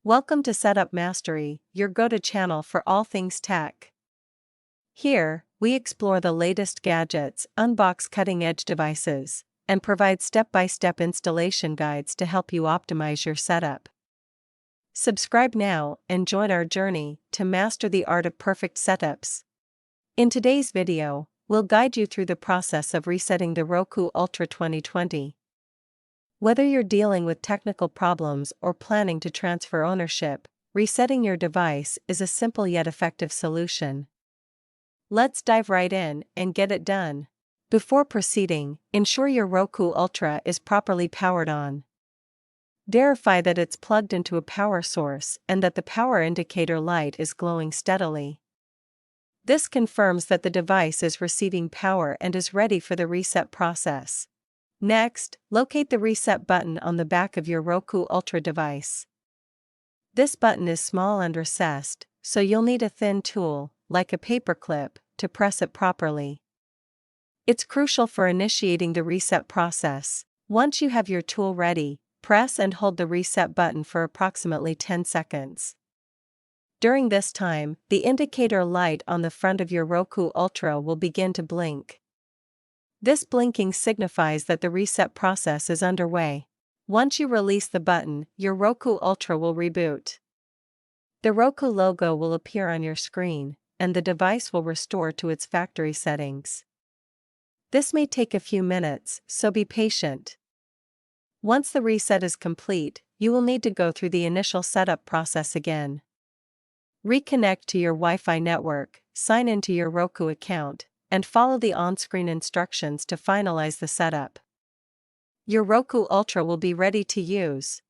Welcome to Setup Mastery, your go-to channel for all things tech. Here, we explore the latest gadgets, unbox cutting-edge devices, and provide step-by-step installation guides to help you optimize your setup. Subscribe now and join our journey to master the art of perfect setups. In today's video, we'll guide you through the process of resetting the Roku Ultra 2020. Whether you're dealing with technical problems or planning to transfer ownership, resetting your device is a simple yet effective solution. Let's dive right in and get it done. Before proceeding, ensure your Roku Ultra is properly powered on. Verify that it's plugged into a power source and that the power indicator light is glowing steadily. This confirms that the device is receiving power and is ready for the reset process. Next, locate the reset button on the back of your Roku Ultra device. This button is small and recessed, so you'll need a thin tool, like a paperclip, to press it properly. It's crucial for initiating the reset process. Once you have your tool ready, press and hold the reset button for approximately 10 seconds. During this time, the indicator light on the front of your Roku Ultra will begin to blink. This blinking signifies that the reset process is underway. Once you release the button, your Roku Ultra will reboot. The Roku logo will appear on your screen, and the device will restore to its factory settings. This may take a few minutes, so be patient. Once the reset is complete, you will need to go through the initial setup process again. Reconnect to your Wi-Fi network, sign into your Roku account, and follow the on-screen instructions to finalize the setup. Your Roku Ultra will be ready to use.